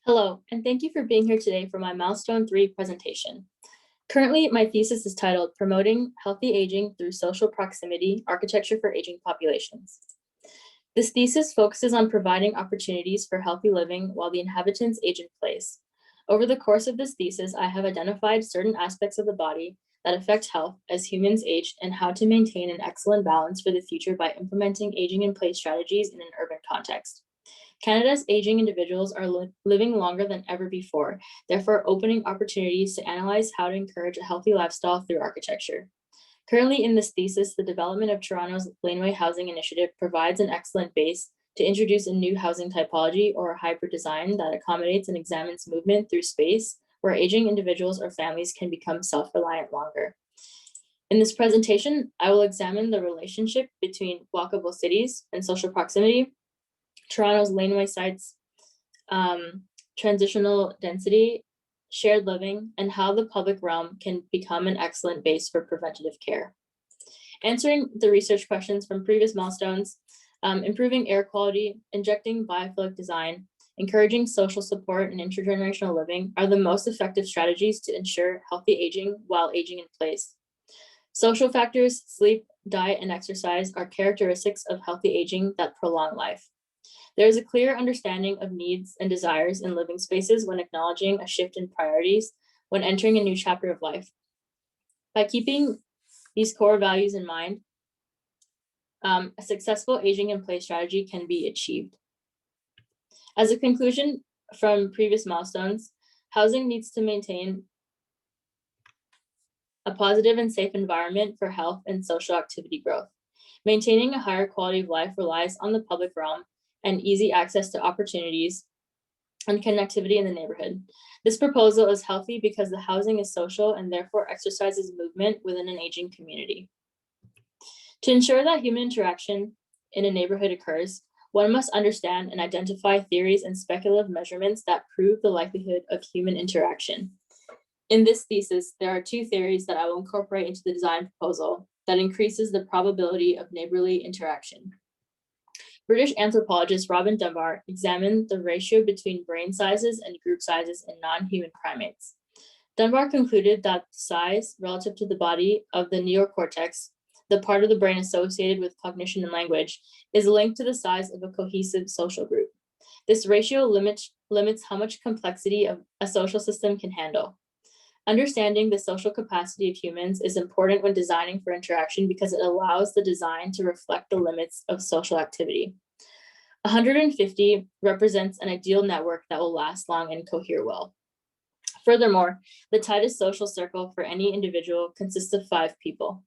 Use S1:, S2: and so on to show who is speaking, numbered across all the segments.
S1: Hello, and thank you for being here today for my Milestone 3 presentation. Currently, my thesis is titled Promoting Healthy Aging Through Social Proximity, Architecture for Aging Populations. This thesis focuses on providing opportunities for healthy living while the inhabitants age in place. Over the course of this thesis, I have identified certain aspects of the body that affect health as humans age and how to maintain an excellent balance for the future by implementing aging in place strategies in an urban context. Canada's aging individuals are living longer than ever before, therefore opening opportunities to analyze how to encourage a healthy lifestyle through architecture. Currently in this thesis, the development of Toronto's laneway housing initiative provides an excellent base to introduce a new housing typology or a hybrid design that accommodates and examines movement through space where aging individuals or families can become self-reliant longer. In this presentation, I will examine the relationship between walkable cities and social proximity, Toronto's laneway sites, transitional density, shared living, and how the public realm can become an excellent base for preventative care. Answering the research questions from previous milestones, improving air quality, injecting biophilic design, encouraging social support and intergenerational living are the most effective strategies to ensure healthy aging while aging in place. Social factors, sleep, diet, and exercise are characteristics of healthy aging that prolong life. There is a clear understanding of needs and desires in living spaces when acknowledging a shift in priorities when entering a new chapter of life. By keeping these core values in mind, a successful aging in place strategy can be achieved. As a conclusion from previous milestones, housing needs to maintain a positive and safe environment for health and social activity growth. Maintaining a higher quality of life relies on the public realm and easy access to opportunities and connectivity in the neighborhood. This proposal is healthy because the housing is social and therefore exercises movement within an aging community. To ensure that human interaction in a neighborhood occurs, one must understand and identify theories and speculative measurements that prove the likelihood of human interaction. In this thesis, there are two theories that I will incorporate into the design proposal that increases the probability of neighborly interaction. British anthropologist Robin Dunbar examined the ratio between brain sizes and group sizes in non-human primates. Dunbar concluded that size relative to the body of the neocortex, the part of the brain associated with cognition and language, is linked to the size of a cohesive social group. This ratio limits how much complexity a social system can handle. Understanding the social capacity of humans is important when designing for interaction because it allows the design to reflect the limits of social activity. 150 represents an ideal network that will last long and cohere well. Furthermore, the tightest social circle for any individual consists of 5 people.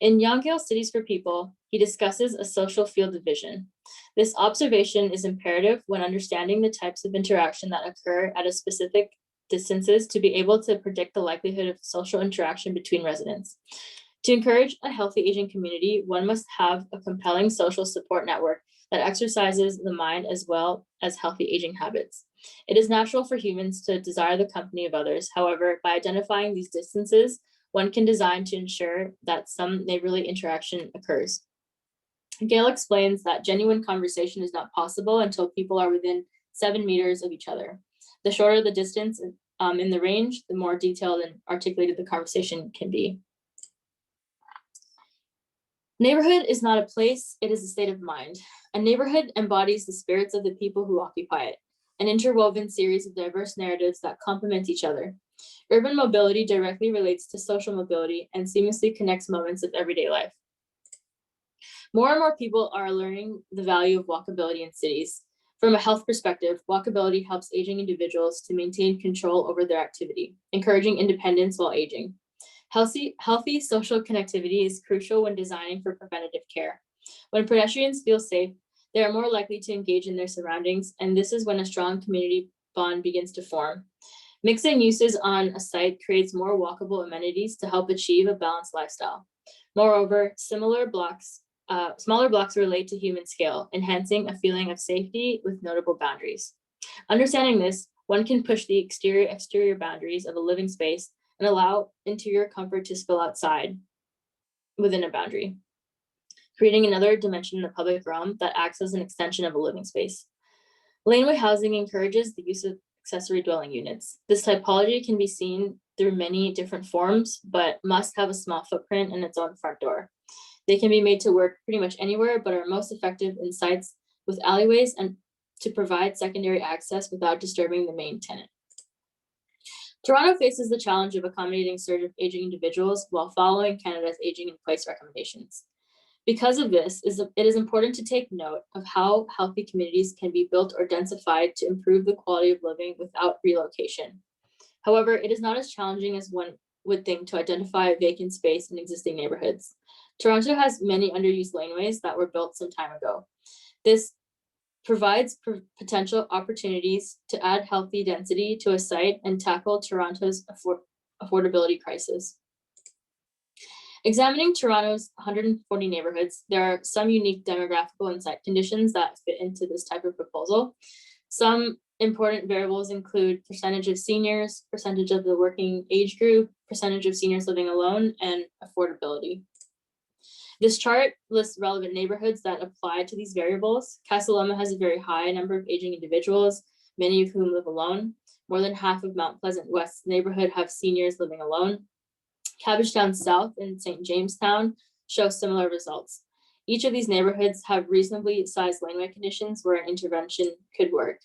S1: In Yonggale Cities for People, he discusses a social field of vision. This observation is imperative when understanding the types of interaction that occur at a specific distances to be able to predict the likelihood of social interaction between residents. To encourage a healthy aging community, one must have a compelling social support network that exercises the mind as well as healthy aging habits. It is natural for humans to desire the company of others. However, by identifying these distances, one can design to ensure that some neighborly interaction occurs. Gail explains that genuine conversation is not possible until people are within 7 meters of each other. The shorter the distance in the range, the more detailed and articulated the conversation can be. Neighborhood is not a place, it is a state of mind. A neighborhood embodies the spirits of the people who occupy it, an interwoven series of diverse narratives that complement each other. Urban mobility directly relates to social mobility and seamlessly connects moments of everyday life. More and more people are learning the value of walkability in cities. From a health perspective, walkability helps aging individuals to maintain control over their activity, encouraging independence while aging. Healthy social connectivity is crucial when designing for preventative care. When pedestrians feel safe, they are more likely to engage in their surroundings, and this is when a strong community bond begins to form. Mixing uses on a site creates more walkable amenities to help achieve a balanced lifestyle. Moreover, smaller blocks relate to human scale, enhancing a feeling of safety with notable boundaries. Understanding this, one can push the exterior boundaries of a living space and allow interior comfort to spill outside within a boundary, creating another dimension in the public realm that acts as an extension of a living space. Laneway housing encourages the use of accessory dwelling units. This typology can be seen through many different forms, but must have a small footprint and its own front door. They can be made to work pretty much anywhere, but are most effective in sites with alleyways and to provide secondary access without disturbing the main tenant. Toronto faces the challenge of accommodating surge of aging individuals while following Canada's aging in place recommendations. Because of this, it is important to take note of how healthy communities can be built or densified to improve the quality of living without relocation. However, it is not as challenging as one would think to identify vacant space in existing neighborhoods. Toronto has many underused laneways that were built some time ago. This provides potential opportunities to add healthy density to a site and tackle Toronto's affordability crisis. Examining Toronto's 140 neighborhoods, there are some unique demographical and site conditions that fit into this type of proposal. Some important variables include percentage of seniors, percentage of the working age group, percentage of seniors living alone, and affordability. This chart lists relevant neighborhoods that apply to these variables. Casa Loma has a very high number of aging individuals, many of whom live alone. More than half of Mount Pleasant West's neighborhood have seniors living alone. Cabbagetown South and St. Jamestown show similar results. Each of these neighborhoods have reasonably sized laneway conditions where an intervention could work.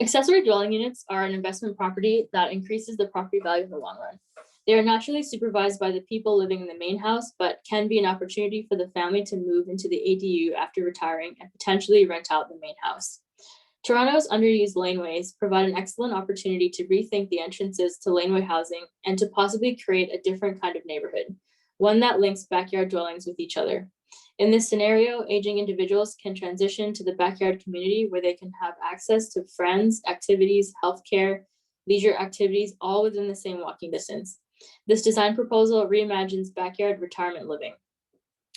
S1: Accessory dwelling units are an investment property that increases the property value in the long run. They are naturally supervised by the people living in the main house, but can be an opportunity for the family to move into the ADU after retiring and potentially rent out the main house. Toronto's underused laneways provide an excellent opportunity to rethink the entrances to laneway housing and to possibly create a different kind of neighborhood, one that links backyard dwellings with each other. In this scenario, aging individuals can transition to the backyard community where they can have access to friends, activities, healthcare, leisure activities, all within the same walking distance. This design proposal reimagines backyard retirement living.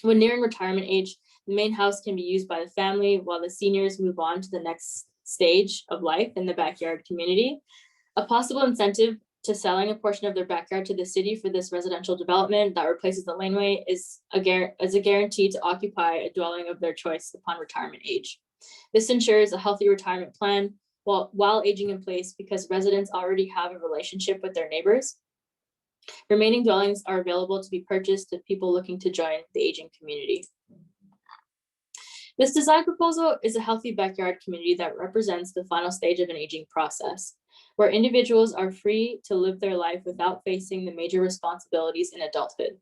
S1: When nearing retirement age, the main house can be used by the family while the seniors move on to the next stage of life in the backyard community. A possible incentive to selling a portion of their backyard to the city for this residential development that replaces the laneway is a guarantee to occupy a dwelling of their choice upon retirement age. This ensures a healthy retirement plan while aging in place because residents already have a relationship with their neighbors. Remaining dwellings are available to be purchased to people looking to join the aging community. This design proposal is a healthy backyard community that represents the final stage of an aging process, where individuals are free to live their life without facing the major responsibilities in adulthood.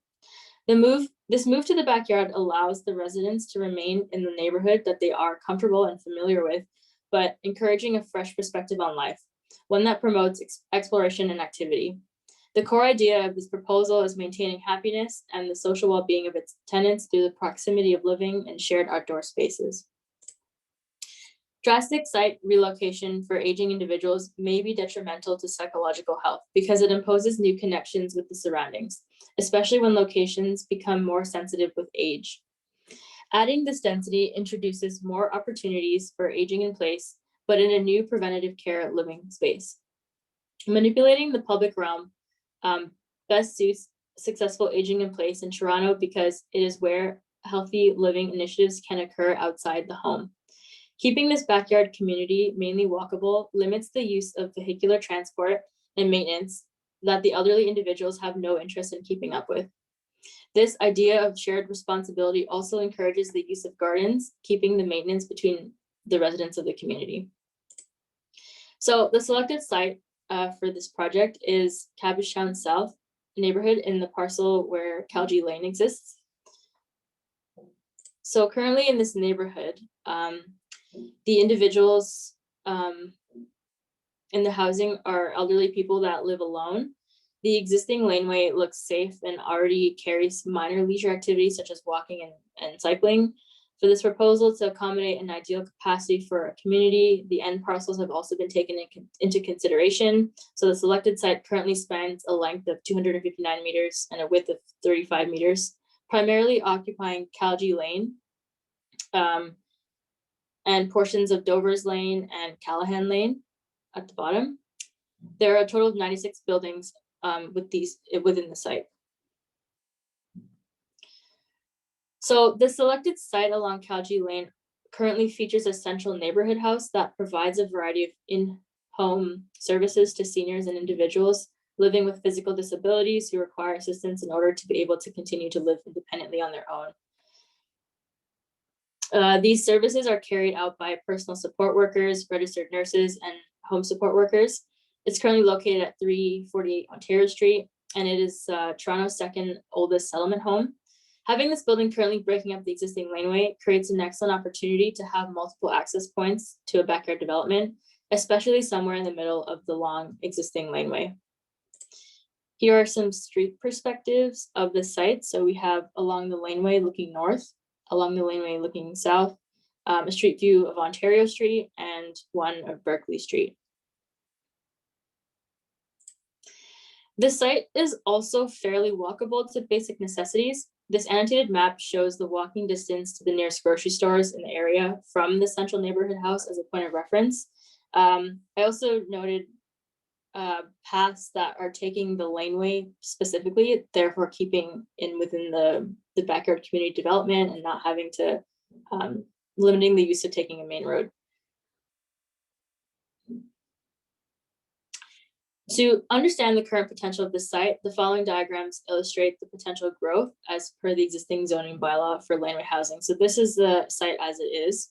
S1: This move to the backyard allows the residents to remain in the neighborhood that they are comfortable and familiar with, but encouraging a fresh perspective on life, one that promotes exploration and activity. The core idea of this proposal is maintaining happiness and the social well-being of its tenants through the proximity of living and shared outdoor spaces. Drastic site relocation for aging individuals may be detrimental to psychological health because it imposes new connections with the surroundings, especially when locations become more sensitive with age. Adding this density introduces more opportunities for aging in place, but in a new preventative care living space. Manipulating the public realm best suits successful aging in place in Toronto because it is where healthy living initiatives can occur outside the home. Keeping this backyard community mainly walkable limits the use of vehicular transport and maintenance that the elderly individuals have no interest in keeping up with. This idea of shared responsibility also encourages the use of gardens, keeping the maintenance between the residents of the community. So the selected site for this project is Cabbagetown South neighborhood in the parcel where Calgie Lane exists. So currently in this neighborhood, the individuals in the housing are elderly people that live alone. The existing laneway looks safe and already carries minor leisure activities such as walking and cycling. For this proposal to accommodate an ideal capacity for a community, the end parcels have also been taken into consideration. So the selected site currently spans a length of 259 meters and a width of 35 meters, primarily occupying Calgie Lane and portions of Dover's Lane and Callahan Lane at the bottom. There are a total of 96 buildings within the site. So the selected site along Calgie Lane currently features a central neighborhood house that provides a variety of in-home services to seniors and individuals living with physical disabilities who require assistance in order to be able to continue to live independently on their own. These services are carried out by personal support workers, registered nurses, and home support workers. It's currently located at 348 Ontario Street, and it is Toronto's second oldest settlement home. Having this building currently breaking up the existing laneway creates an excellent opportunity to have multiple access points to a backyard development, especially somewhere in the middle of the long existing laneway. Here are some street perspectives of the site. So we have along the laneway looking north, along the laneway looking south, a street view of Ontario Street and one of Berkeley Street. This site is also fairly walkable to basic necessities. This annotated map shows the walking distance to the nearest grocery stores in the area from the central neighborhood house as a point of reference. I also noted paths that are taking the laneway specifically, therefore keeping in within the backyard community development and not having to limiting the use of taking a main road. To understand the current potential of this site, the following diagrams illustrate the potential growth as per the existing zoning bylaw for laneway housing. So this is the site as it is.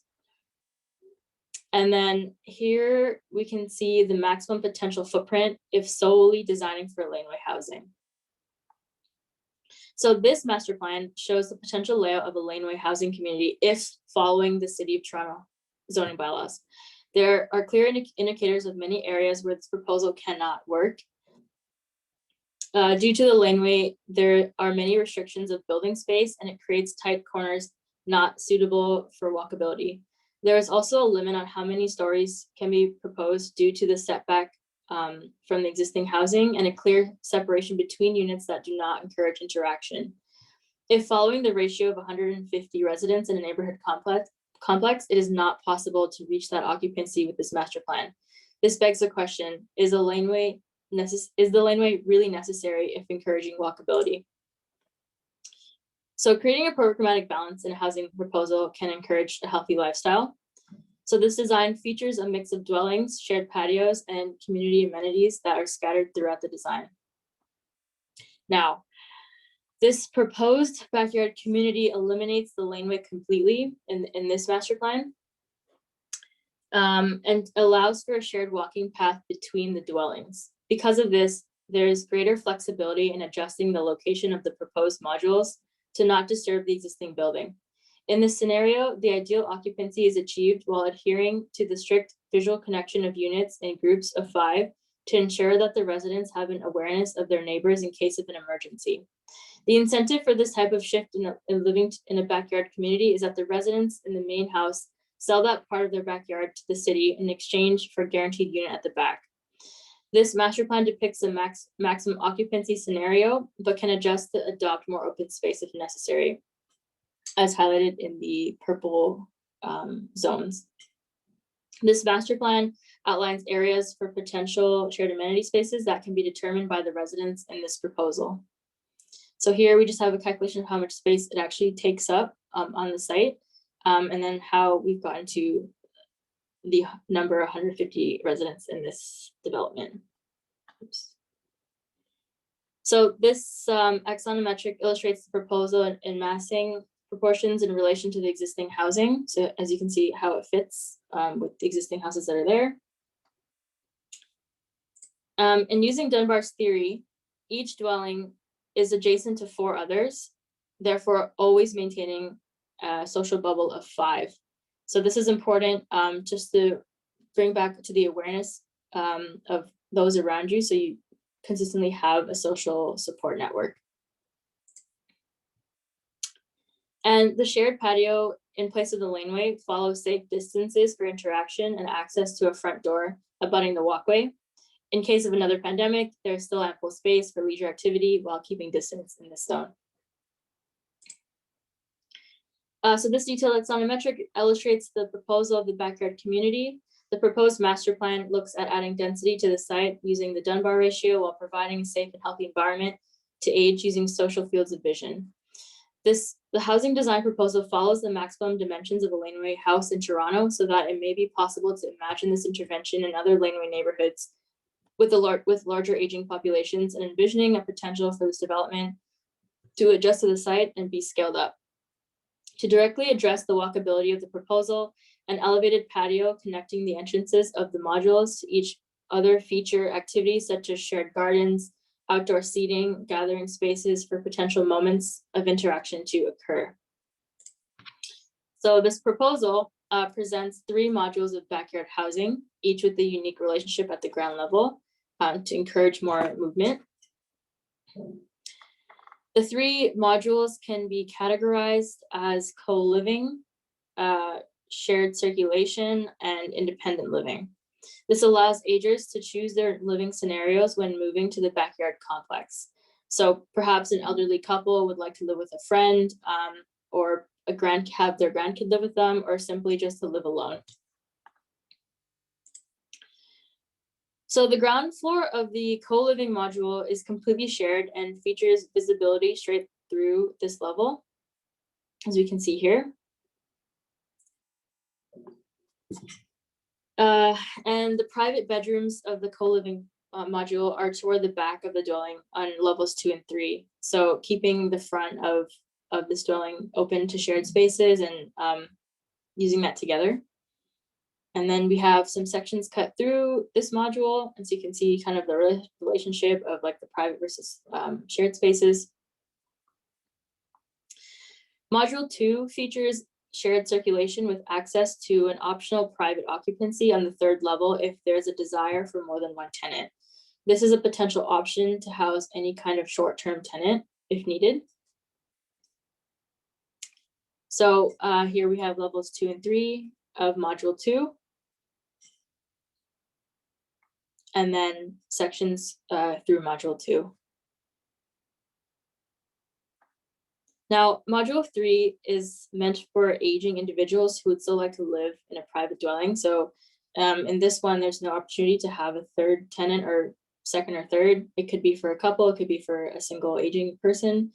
S1: And then here we can see the maximum potential footprint if solely designing for laneway housing. So this master plan shows the potential layout of a laneway housing community if following the City of Toronto zoning bylaws. There are clear indicators of many areas where this proposal cannot work. Due to the laneway, there are many restrictions of building space and it creates tight corners not suitable for walkability. There is also a limit on how many stories can be proposed due to the setback from the existing housing and a clear separation between units that do not encourage interaction. If following the ratio of 150 residents in a neighborhood complex, it is not possible to reach that occupancy with this master plan. This begs the question, is the laneway really necessary if encouraging walkability? So creating a programmatic balance in a housing proposal can encourage a healthy lifestyle. So this design features a mix of dwellings, shared patios, and community amenities that are scattered throughout the design. Now, this proposed backyard community eliminates the laneway completely in this master plan and allows for a shared walking path between the dwellings. Because of this, there's greater flexibility in adjusting the location of the proposed modules to not disturb the existing building. In this scenario, the ideal occupancy is achieved while adhering to the strict visual connection of units in groups of 5 to ensure that the residents have an awareness of their neighbors in case of an emergency. The incentive for this type of shift in living in a backyard community is that the residents in the main house sell that part of their backyard to the city in exchange for a guaranteed unit at the back. This master plan depicts a maximum occupancy scenario, but can adjust to adopt more open space if necessary, as highlighted in the purple zones. This master plan outlines areas for potential shared amenity spaces that can be determined by the residents in this proposal. So here we just have a calculation of how much space it actually takes up on the site, and then how we've gotten to the number 150 residents in this development. Oops. So this axonometric illustrates the proposal in massing proportions in relation to the existing housing. So as you can see how it fits with the existing houses that are there. And using Dunbar's theory, each dwelling is adjacent to 4 others, therefore always maintaining a social bubble of 5. So this is important just to bring back to the awareness of those around you so you consistently have a social support network. And the shared patio in place of the laneway follows safe distances for interaction and access to a front door abutting the walkway. In case of another pandemic, there's still ample space for leisure activity while keeping distance in this zone. So this detailed axonometric illustrates the proposal of the backyard community. The proposed master plan looks at adding density to the site using the Dunbar ratio while providing a safe and healthy environment to age using social fields of vision. The housing design proposal follows the maximum dimensions of a laneway house in Toronto so that it may be possible to imagine this intervention in other laneway neighborhoods with larger aging populations, and envisioning a potential for this development to adjust to the site and be scaled up. To directly address the walkability of the proposal, an elevated patio connecting the entrances of the modules to each other feature activities such as shared gardens, outdoor seating, gathering spaces for potential moments of interaction to occur. So this proposal presents 3 modules of backyard housing, each with a unique relationship at the ground level to encourage more movement. The 3 modules can be categorized as co-living, shared circulation, and independent living. This allows agers to choose their living scenarios when moving to the backyard complex. So perhaps an elderly couple would like to live with a friend, or have their grandkid live with them, or simply just to live alone. So the ground floor of the co-living module is completely shared and features visibility straight through this level, as we can see here. And the private bedrooms of the co-living module are toward the back of the dwelling on levels 2 and 3. So keeping the front of this dwelling open to shared spaces and using that together. And then we have some sections cut through this module, and so you can see kind of the relationship of like the private versus shared spaces. Module 2 features shared circulation with access to an optional private occupancy on the 3rd level if there's a desire for more than one tenant. This is a potential option to house any kind of short-term tenant if needed. So here we have levels 2 and 3 of module 2. And then sections through module 2. Now, module 3 is meant for aging individuals who would still like to live in a private dwelling. So in this one, there's no opportunity to have a 3rd tenant or 2nd or 3rd. It could be for a couple, it could be for a single aging person,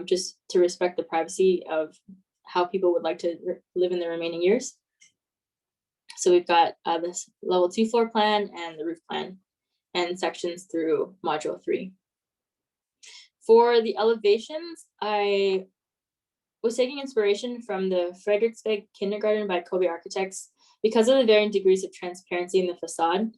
S1: just to respect the privacy of how people would like to live in their remaining years. So we've got this level 2 floor plan and the roof plan, and sections through module 3. For the elevations, I was taking inspiration from the Frederiksberg Kindergarten by Kobe Architects because of the varying degrees of transparency in the facade.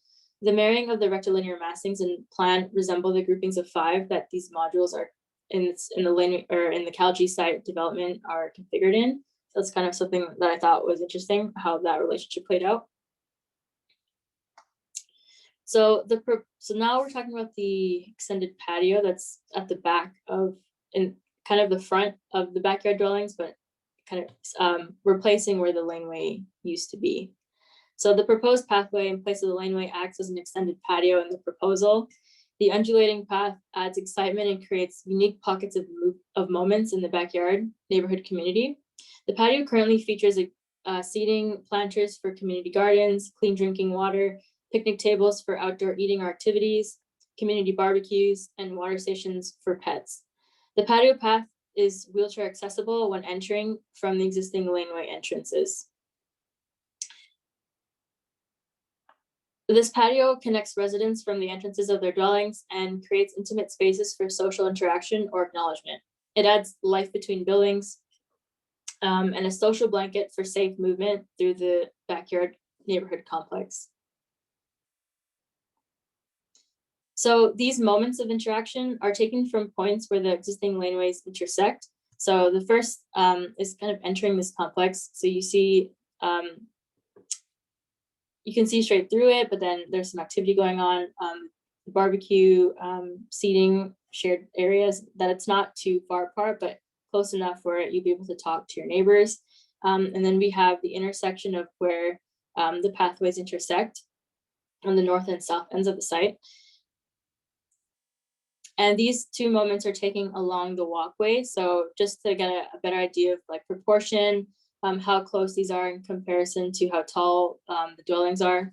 S1: The marrying of the rectilinear massings and plan resemble the groupings of 5 that these modules are in the CalG site development are configured in. So that's kind of something that I thought was interesting, how that relationship played out. So now we're talking about the extended patio that's at the back of, in kind of the front of the backyard dwellings, but kind of replacing where the laneway used to be. So the proposed pathway in place of the laneway acts as an extended patio in the proposal. The undulating path adds excitement and creates unique pockets of moments in the backyard neighborhood community. The patio currently features seating, planters for community gardens, clean drinking water, picnic tables for outdoor eating or activities, community barbecues, and water stations for pets. The patio path is wheelchair accessible when entering from the existing laneway entrances. This patio connects residents from the entrances of their dwellings and creates intimate spaces for social interaction or acknowledgement. It adds life between buildings and a social blanket for safe movement through the backyard neighborhood complex. So these moments of interaction are taken from points where the existing laneways intersect. So the first is kind of entering this complex. So you see, you can see straight through it, but then there's some activity going on, barbecue, seating, shared areas that it's not too far apart, but close enough where you'll be able to talk to your neighbors. And then we have the intersection of where the pathways intersect on the north and south ends of the site. And these 2 moments are taken along the walkway. So just to get a better idea of like proportion, how close these are in comparison to how tall the dwellings are.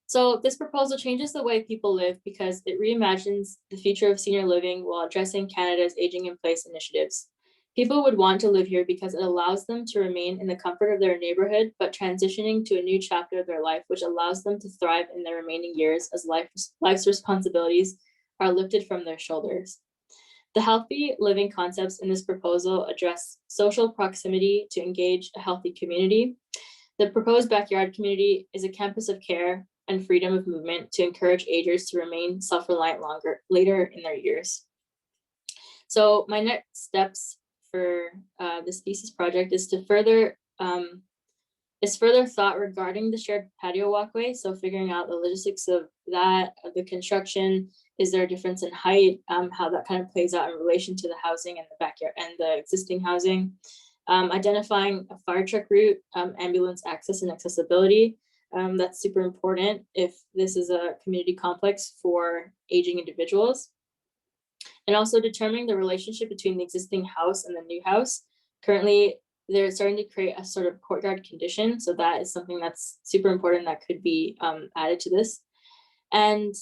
S1: So this proposal changes the way people live because it reimagines the future of senior living while addressing Canada's aging in place initiatives. People would want to live here because it allows them to remain in the comfort of their neighborhood, but transitioning to a new chapter of their life, which allows them to thrive in their remaining years as life's responsibilities are lifted from their shoulders. The healthy living concepts in this proposal address social proximity to engage a healthy community. The proposed backyard community is a campus of care and freedom of movement to encourage agers to remain self-reliant later in their years. So my next steps for this thesis project is to further thought regarding the shared patio walkway. So figuring out the logistics of that, of the construction, is there a difference in height, how that kind of plays out in relation to the housing and the backyard and the existing housing. Identifying a fire truck route, ambulance access and accessibility. That's super important if this is a community complex for aging individuals. And also determining the relationship between the existing house and the new house. Currently, they're starting to create a sort of courtyard condition. So that is something that's super important that could be added to this. And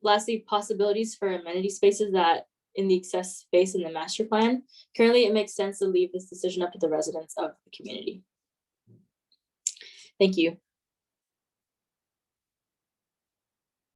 S1: lastly, possibilities for amenity spaces that in the access space in the master plan. Currently, it makes sense to leave this decision up to the residents of the community. Thank you.